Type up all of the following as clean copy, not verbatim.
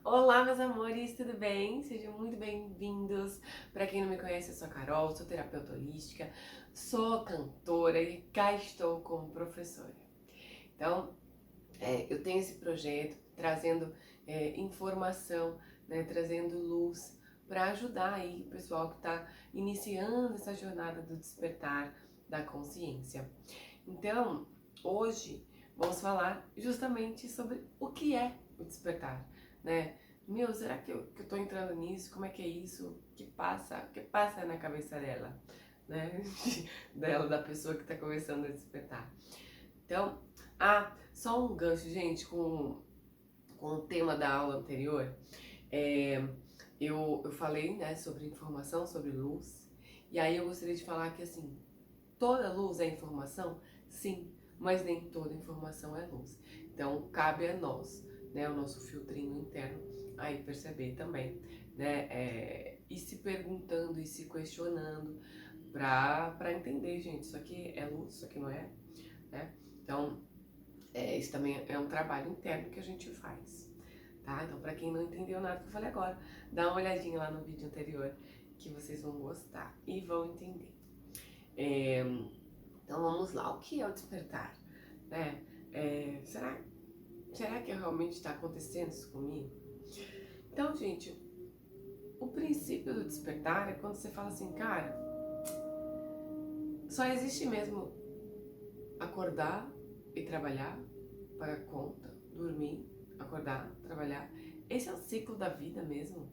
Olá, meus amores, tudo bem? Sejam muito bem-vindos. Para quem não me conhece, eu sou a Carol, sou terapeuta holística, sou cantora e cá estou como professora. Então, eu tenho esse projeto trazendo informação, né, trazendo luz para ajudar aí o pessoal que está iniciando essa jornada do despertar da consciência. Então, hoje vamos falar justamente sobre o que é o despertar, né? Meu, será que eu tô entrando nisso? Como é que é isso? O que passa na cabeça dela, né? Dela, da pessoa que tá começando a despertar. Então, só um gancho, gente, com o tema da aula anterior. É, eu falei, né, sobre informação, sobre luz, e aí eu gostaria de falar que, assim, toda luz é informação? Sim, mas nem toda informação é luz. Então, cabe a nós, né, o nosso filtrinho interno, aí perceber também, né, e se perguntando e se questionando para entender, gente, isso aqui é luz, isso aqui não é, né? Então, isso também é um trabalho interno que a gente faz, tá? Então, para quem não entendeu nada que eu falei agora, dá uma olhadinha lá no vídeo anterior que vocês vão gostar e vão entender. É, então vamos lá, o que é o despertar? Né? Será que realmente está acontecendo isso comigo? Então, gente, o princípio do despertar é quando você fala assim, cara, só existe mesmo acordar e trabalhar, pagar conta, dormir, acordar, trabalhar. Esse é o ciclo da vida mesmo.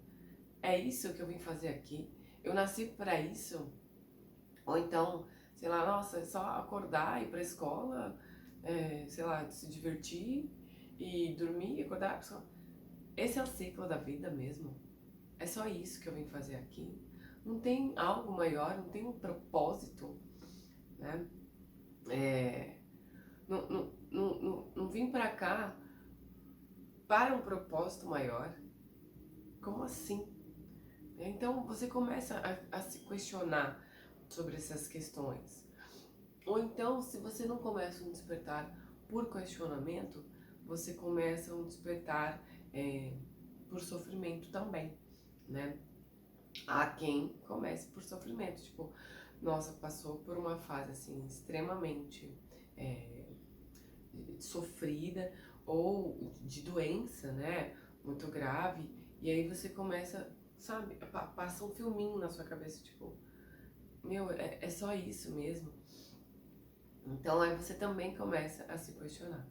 É isso que eu vim fazer aqui. Eu nasci para isso. Ou então, sei lá, nossa, é só acordar, ir pra escola, sei lá, se divertir e dormir, acordar. Esse é o ciclo da vida mesmo. É só isso que eu vim fazer aqui. Não tem algo maior, não tem um propósito, né? É, não vim pra cá para um propósito maior. Como assim? Então você começa a se questionar sobre essas questões. Ou então, se você não começa um despertar por questionamento, você começa um despertar por sofrimento também, né? Há quem comece por sofrimento, tipo, nossa, passou por uma fase assim extremamente é, sofrida ou de doença, né? Muito grave, e aí você começa, sabe, passa um filminho na sua cabeça, tipo, meu, é só isso mesmo. Então aí você também começa a se questionar.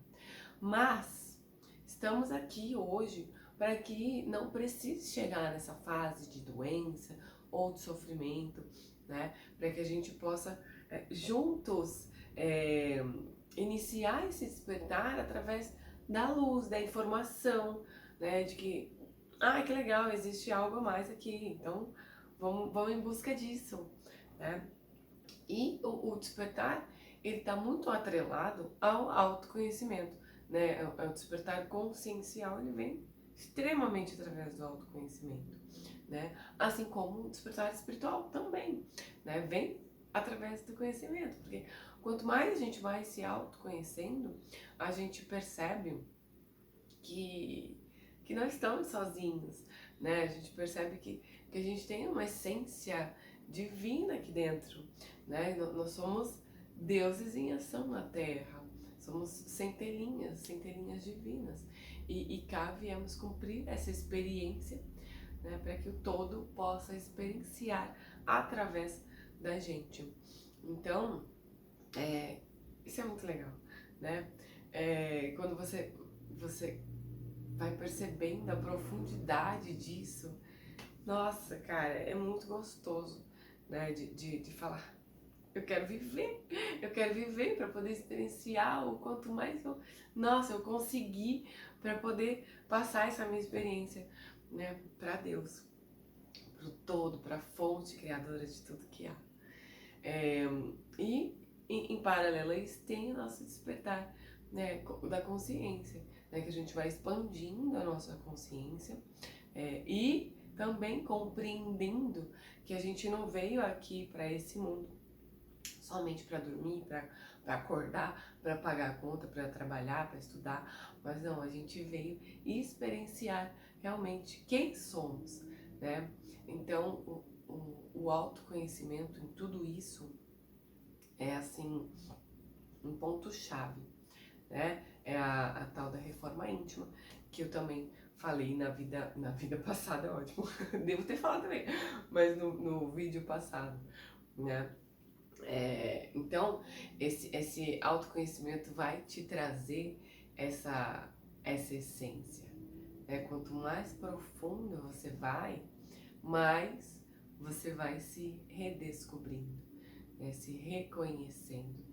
Mas estamos aqui hoje para que não precise chegar nessa fase de doença ou de sofrimento, né? Para que a gente possa juntos iniciar esse despertar através da luz, da informação, né? De que, que legal, existe algo a mais aqui, então vamos em busca disso, né? E o despertar, ele está muito atrelado ao autoconhecimento, né? O despertar consciencial, ele vem extremamente através do autoconhecimento, né? Assim como o despertar espiritual também, né? Vem através do conhecimento, porque quanto mais a gente vai se autoconhecendo, a gente percebe que, que não estamos sozinhos, né? A gente percebe que a gente tem uma essência divina aqui dentro, né? Nós somos deuses em ação na Terra, somos centelhinhas, centelhinhas divinas. E cá viemos cumprir essa experiência, né? Para que o todo possa experienciar através da gente. Então, isso é muito legal, né? Quando você vai percebendo a profundidade disso. Nossa, cara, é muito gostoso, né? De falar, eu quero viver para poder experienciar o quanto mais eu, nossa, eu consegui para poder passar essa minha experiência, né, para Deus, pro todo, para a fonte criadora de tudo que há. É, e em paralelo a isso tem o nosso despertar, né, da consciência, né, que a gente vai expandindo a nossa consciência e também compreendendo que a gente não veio aqui para esse mundo somente para dormir, para acordar, para pagar a conta, para trabalhar, para estudar, mas não, a gente veio experienciar realmente quem somos, né? Então, o autoconhecimento em tudo isso é assim um ponto-chave, né? É a tal da reforma íntima, que eu também falei na vida passada, é ótimo, devo ter falado também, mas no vídeo passado, né? Então, esse autoconhecimento vai te trazer essa essência, né? Quanto mais profundo você vai, mais você vai se redescobrindo, né? Se reconhecendo,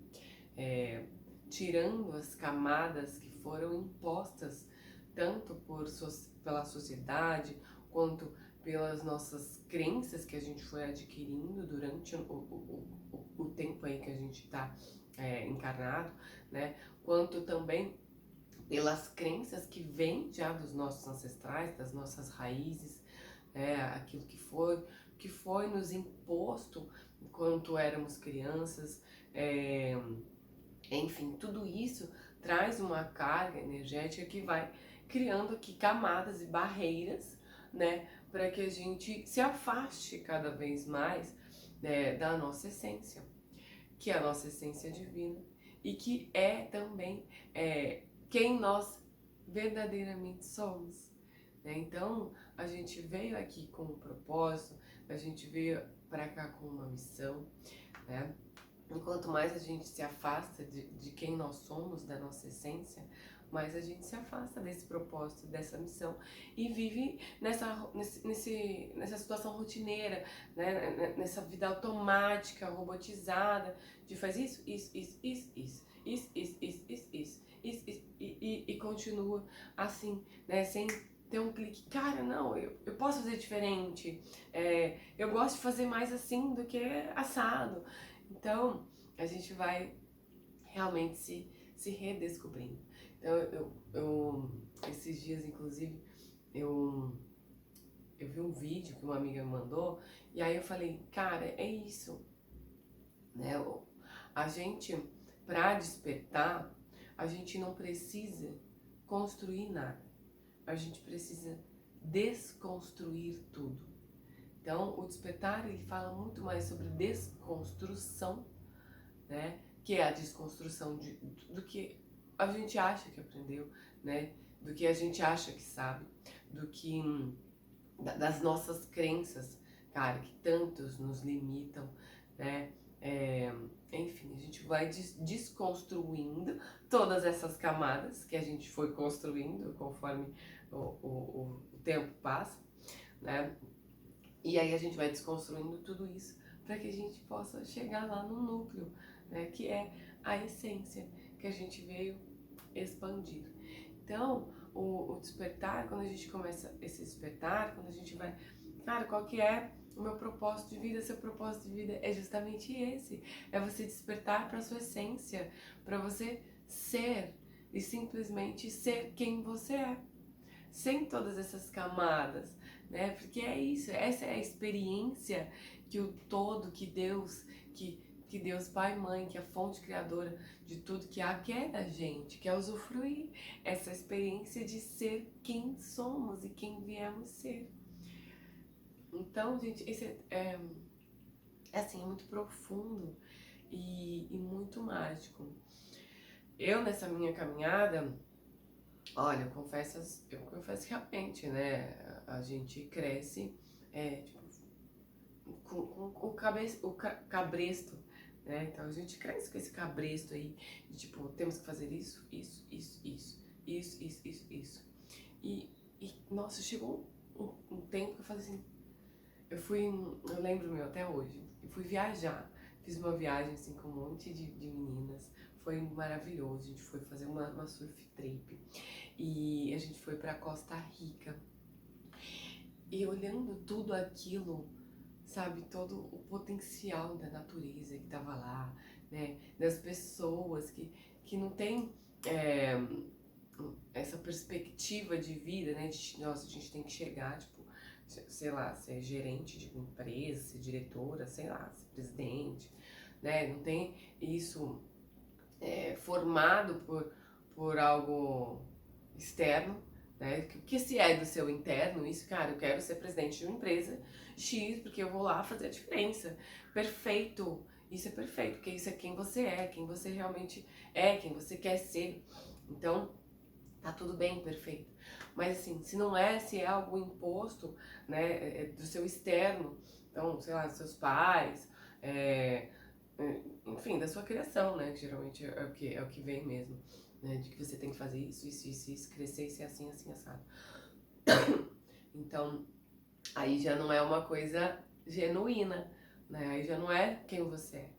tirando as camadas que foram impostas tanto pela sociedade quanto pelas nossas crenças que a gente foi adquirindo durante o tempo aí que a gente está encarnado, né? Quanto também pelas crenças que vêm já dos nossos ancestrais, das nossas raízes, aquilo que foi nos imposto enquanto éramos crianças, enfim, tudo isso traz uma carga energética que vai criando aqui camadas e barreiras, né, para que a gente se afaste cada vez mais, né, da nossa essência, que é a nossa essência divina e que é também quem nós verdadeiramente somos, né? Então a gente veio aqui com um propósito, a gente veio para cá com uma missão, né? Enquanto mais a gente se afasta de quem nós somos, da nossa essência, mais a gente se afasta desse propósito, dessa missão e vive nessa situação rotineira, né? Nessa vida automática, robotizada, de faz isso, e continua assim, né? Sem ter um clique, cara, não, eu posso fazer diferente, eu gosto de fazer mais assim do que assado. Então, a gente vai realmente se redescobrindo. Então, esses dias, inclusive, eu, eu vi um vídeo que uma amiga me mandou, e aí eu falei, cara, é isso, né? A gente, pra despertar, a gente não precisa construir nada. A gente precisa desconstruir tudo. Então, o despertar, ele fala muito mais sobre desconstrução, né? Que é a desconstrução do que a gente acha que aprendeu, né? Do que a gente acha que sabe, do que das nossas crenças, cara, que tantos nos limitam, né? Enfim, a gente vai desconstruindo todas essas camadas que a gente foi construindo conforme o tempo passa, né? E aí a gente vai desconstruindo tudo isso para que a gente possa chegar lá no núcleo, né? Que é a essência que a gente veio expandir. Então, o despertar, quando a gente começa esse despertar, quando a gente vai, cara, qual que é o meu propósito de vida? Seu propósito de vida é justamente esse, é você despertar para sua essência, para você ser e simplesmente ser quem você é, sem todas essas camadas, né? Porque é isso, essa é a experiência que o todo, que Deus, que Deus Pai e Mãe, que é a fonte criadora de tudo que há, quer da gente, quer usufruir essa experiência de ser quem somos e quem viemos ser. Então, gente, esse assim, é muito profundo e muito mágico. Eu, nessa minha caminhada, olha, eu confesso realmente, né? A gente cresce tipo, com cabresto, né? Então a gente cresce com esse cabresto aí, de tipo, temos que fazer isso. E nossa, chegou um tempo que eu falei assim, eu lembro meu até hoje, eu fui viajar, fiz uma viagem assim com um monte de meninas, foi maravilhoso, a gente foi fazer uma surf trip e a gente foi pra Costa Rica. E olhando tudo aquilo, sabe, todo o potencial da natureza que tava lá, né, das pessoas que não tem essa perspectiva de vida, né, de, nossa, a gente tem que chegar, tipo, sei lá, ser gerente de uma empresa, ser diretora, sei lá, ser presidente, né, não tem isso formado por algo externo, né? Que se é do seu interno, isso, cara, eu quero ser presidente de uma empresa X, porque eu vou lá fazer a diferença. Perfeito, isso é perfeito, porque isso é quem você realmente é, quem você quer ser. Então, tá tudo bem, perfeito. Mas assim, se é algo imposto, né, do seu externo, então, sei lá, dos seus pais, é, enfim, da sua criação, né, que geralmente é o que vem mesmo, né, de que você tem que fazer isso, crescer e ser assim, assim, assado. Então, aí já não é uma coisa genuína, né, aí já não é quem você é.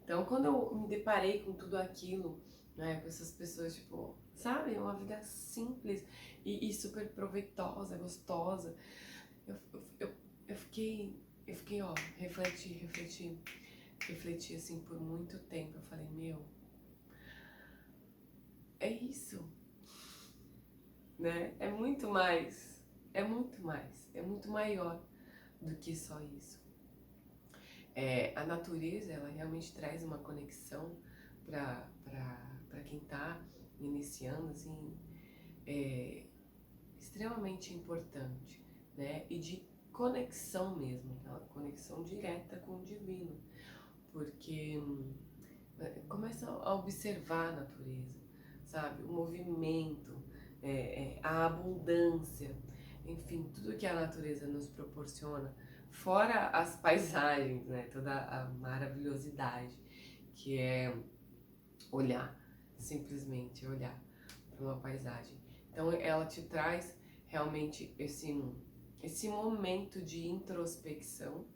Então, quando eu me deparei com tudo aquilo, né, com essas pessoas, tipo, sabe, uma vida simples e super proveitosa, gostosa, eu, eu, eu fiquei, ó, refleti, assim, por muito tempo. Eu falei, meu, é isso, né? É muito maior do que só isso. A natureza, ela realmente traz uma conexão para quem tá iniciando, assim, extremamente importante, né? E de conexão mesmo, aquela conexão direta com o divino, porque começa a observar a natureza, sabe? O movimento, a abundância, enfim, tudo que a natureza nos proporciona, fora as paisagens, né? Toda a maravilhosidade que é olhar, simplesmente olhar para uma paisagem. Então ela te traz realmente esse momento de introspecção,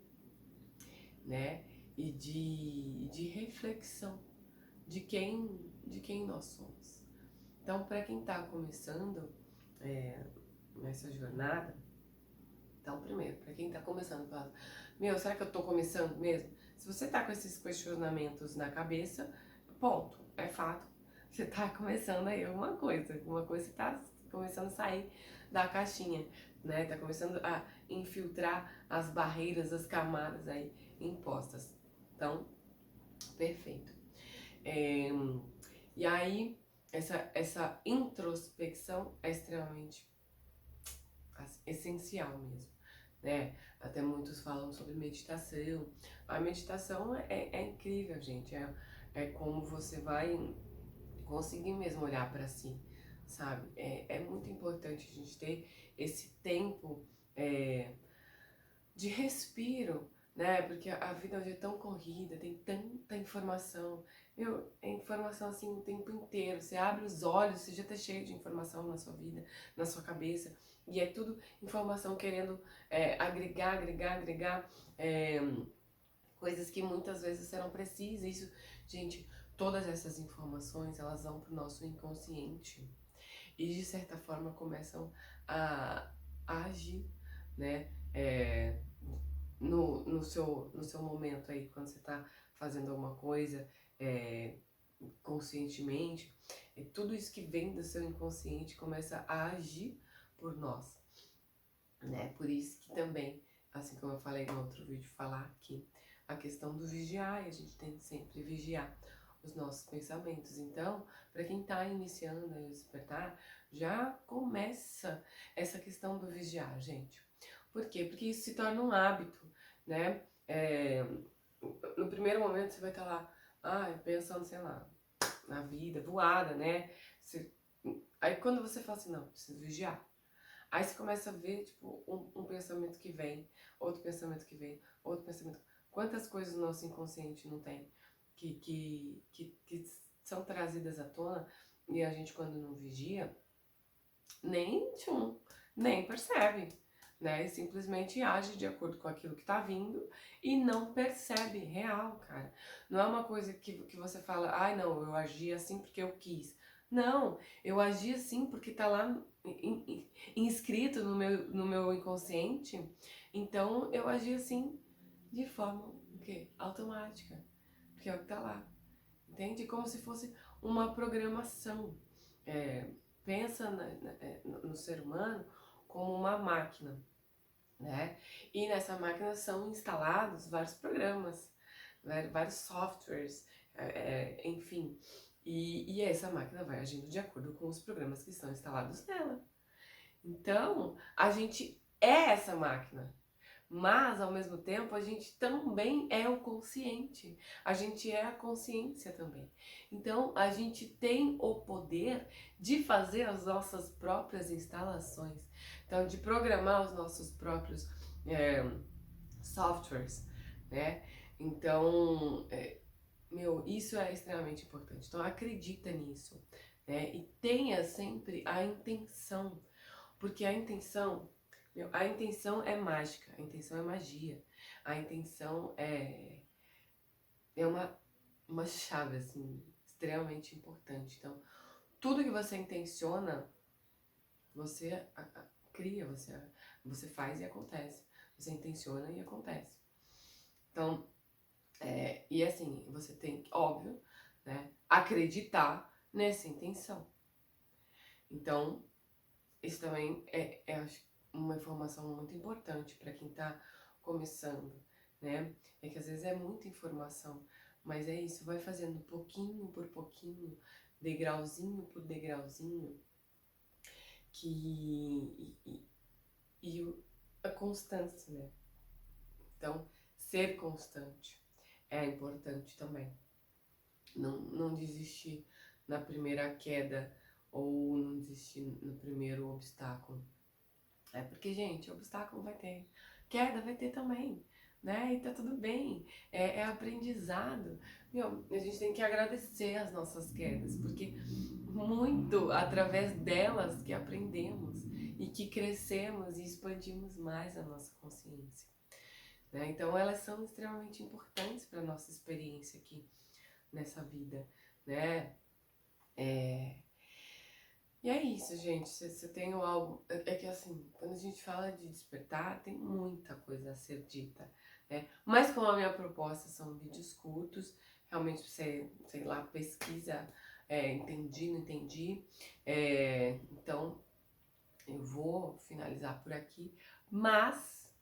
né? E de reflexão de quem nós somos. Então, para quem está começando nessa jornada, então, primeiro, para quem está começando, fala, meu, será que eu estou começando mesmo? Se você está com esses questionamentos na cabeça, ponto, é fato. Você está começando aí alguma coisa você está começando a sair da caixinha, né? Tá começando a infiltrar as barreiras, as camadas aí impostas. Então, perfeito. E aí, essa introspecção é extremamente essencial mesmo, né? Até muitos falam sobre meditação. A meditação é incrível, gente. É como você vai conseguir mesmo olhar para si, sabe? É muito importante a gente ter esse tempo de respiro, né? Porque a vida hoje é tão corrida, tem tanta informação. Meu, é informação assim o tempo inteiro. Você abre os olhos, você já tá cheio de informação na sua vida, na sua cabeça. E é tudo informação querendo agregar coisas que muitas vezes serão precisas. Isso, gente, todas essas informações, elas vão pro nosso inconsciente. E de certa forma começam a agir, né? No seu momento aí, quando você está fazendo alguma coisa conscientemente, tudo isso que vem do seu inconsciente começa a agir por nós, né? Por isso que também, assim como eu falei no outro vídeo, falar aqui, a questão do vigiar, e a gente tem que sempre vigiar os nossos pensamentos. Então, para quem está iniciando aí o despertar, já começa essa questão do vigiar, gente. Por quê? Porque isso se torna um hábito, né? No primeiro momento você vai estar lá, pensando, sei lá, na vida, voada, né? Aí quando você fala assim, não, preciso vigiar. Aí você começa a ver, tipo, um pensamento que vem, outro pensamento que vem, outro pensamento. Quantas coisas no nosso inconsciente não tem que são trazidas à tona e a gente, quando não vigia, nem percebe, né? Simplesmente age de acordo com aquilo que tá vindo e não percebe real, cara. Não é uma coisa que você fala, não, eu agi assim porque eu quis. Não, eu agi assim porque tá lá inscrito no meu inconsciente. Então eu agi assim de forma o quê? Automática. Porque é o que tá lá. Entende? Como se fosse uma programação. Pensa no ser humano como uma máquina, né? E nessa máquina são instalados vários programas, vários softwares, enfim. E essa máquina vai agindo de acordo com os programas que estão instalados nela. Então, a gente é essa máquina. Mas, ao mesmo tempo, a gente também é o consciente. A gente é a consciência também. Então, a gente tem o poder de fazer as nossas próprias instalações. Então, de programar os nossos próprios softwares, né? Então, isso é extremamente importante. Então, acredita nisso, né? E tenha sempre a intenção. Porque a intenção é mágica, a intenção é magia, a intenção é uma chave, assim, extremamente importante. Então, tudo que você intenciona, você cria, você faz e acontece. Você intenciona e acontece. Então, e assim, você tem que, óbvio, né, acreditar nessa intenção. Então, isso também acho, uma informação muito importante para quem está começando, né? É que às vezes é muita informação, mas é isso, vai fazendo pouquinho por pouquinho, degrauzinho por degrauzinho, a constância, né? Então, ser constante é importante também. Não desistir na primeira queda ou não desistir no primeiro obstáculo. Porque, gente, obstáculo vai ter, queda vai ter também, né? E tá tudo bem, é aprendizado. Meu, a gente tem que agradecer as nossas quedas, porque muito através delas que aprendemos e que crescemos e expandimos mais a nossa consciência, né? Então elas são extremamente importantes para nossa experiência aqui nessa vida, né? E é isso, gente. Se eu tenho algo. É que assim, quando a gente fala de despertar, tem muita coisa a ser dita, né? Mas como a minha proposta são vídeos curtos, realmente você, sei lá, pesquisa, entendi, não entendi. Então eu vou finalizar por aqui, mas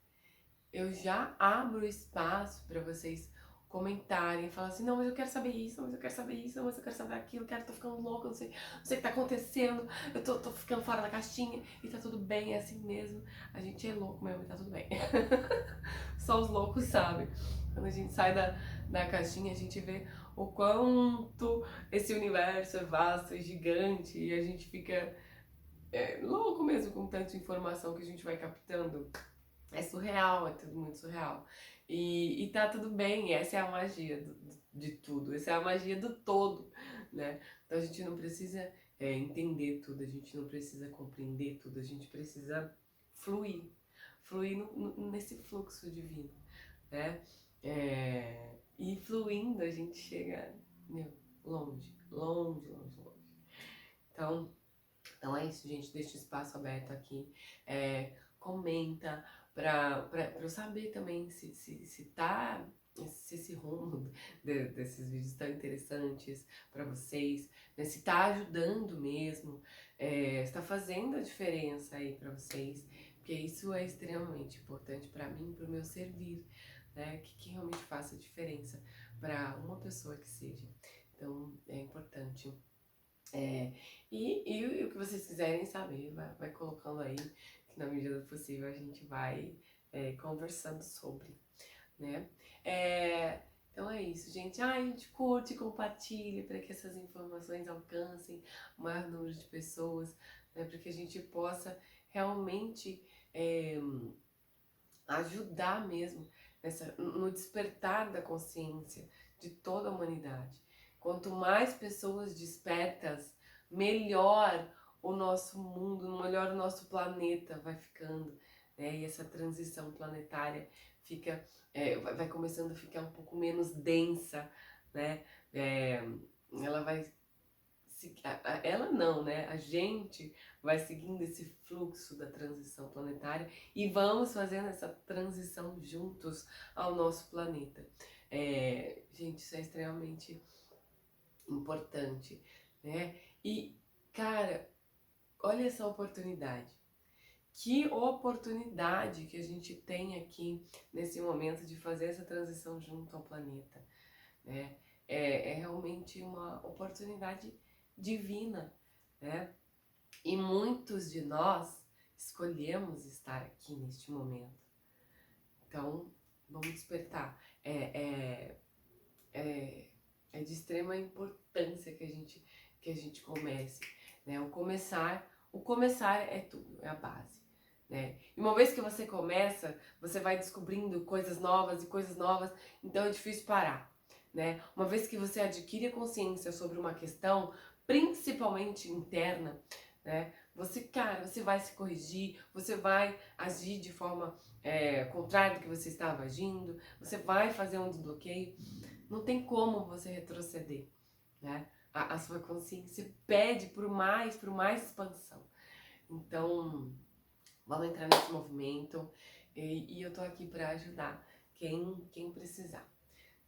eu já abro espaço para vocês comentarem, falar assim, não, mas eu quero saber isso, mas eu quero saber isso, mas eu quero saber aquilo, tô ficando louca, não sei o que tá acontecendo, eu tô ficando fora da caixinha e tá tudo bem, é assim mesmo, a gente é louco mesmo e tá tudo bem. Só os loucos sabem. Quando a gente sai da caixinha, a gente vê o quanto esse universo é vasto e gigante e a gente fica louco mesmo com tanta informação que a gente vai captando. É surreal, é tudo muito surreal. E tá tudo bem, essa é a magia de tudo, essa é a magia do todo, né? Então a gente não precisa entender tudo, a gente não precisa compreender tudo, a gente precisa fluir, fluir nesse fluxo divino, né? E fluindo a gente chega, meu, longe, longe, longe, longe. Então é isso, gente. Deixa o espaço aberto aqui. Comenta pra eu saber também se esse rumo desses vídeos tão interessantes pra vocês, né? Se tá ajudando mesmo, se tá fazendo a diferença aí pra vocês, porque isso é extremamente importante pra mim, pro meu servir, né? Que realmente faça diferença pra uma pessoa que seja. Então é importante. E o que vocês quiserem saber, vai colocando aí, que na medida do possível a gente vai conversando sobre, né? Então é isso, gente. A gente curte, compartilha para que essas informações alcancem o maior número de pessoas, né? Para que a gente possa realmente ajudar mesmo no despertar da consciência de toda a humanidade. Quanto mais pessoas despertas, melhor o nosso mundo, melhor o nosso planeta vai ficando, né? E essa transição planetária fica, vai começando a ficar um pouco menos densa, né? Ela vai ela não, né? A gente vai seguindo esse fluxo da transição planetária e vamos fazendo essa transição juntos ao nosso planeta. Gente, isso é extremamente importante, né? E, cara, olha essa oportunidade. Que oportunidade que a gente tem aqui nesse momento de fazer essa transição junto ao planeta, né? é realmente uma oportunidade divina, né? E muitos de nós escolhemos estar aqui neste momento. Então, vamos despertar. É de extrema importância que a gente comece, né? O começar é tudo, é a base, né? E uma vez que você começa, você vai descobrindo coisas novas e coisas novas, então é difícil parar, né? Uma vez que você adquire a consciência sobre uma questão, principalmente interna, né? Você vai se corrigir, você vai agir de forma contrária do que você estava agindo, você vai fazer um desbloqueio. Não tem como você retroceder, né? A sua consciência pede por mais expansão. Então, vamos entrar nesse movimento e eu tô aqui para ajudar quem precisar,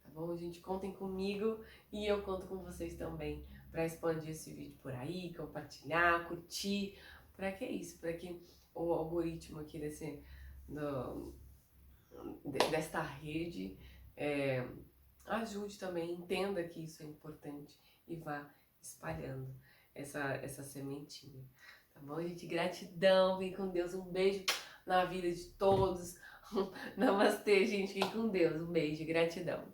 tá bom? Gente, contem comigo e eu conto com vocês também para expandir esse vídeo por aí, compartilhar, curtir, para que isso, para que o algoritmo aqui desta rede ajude também, entenda que isso é importante e vá espalhando essa sementinha. Tá bom, gente? Gratidão, vem com Deus, um beijo na vida de todos. Namastê, gente, vem com Deus, um beijo, gratidão.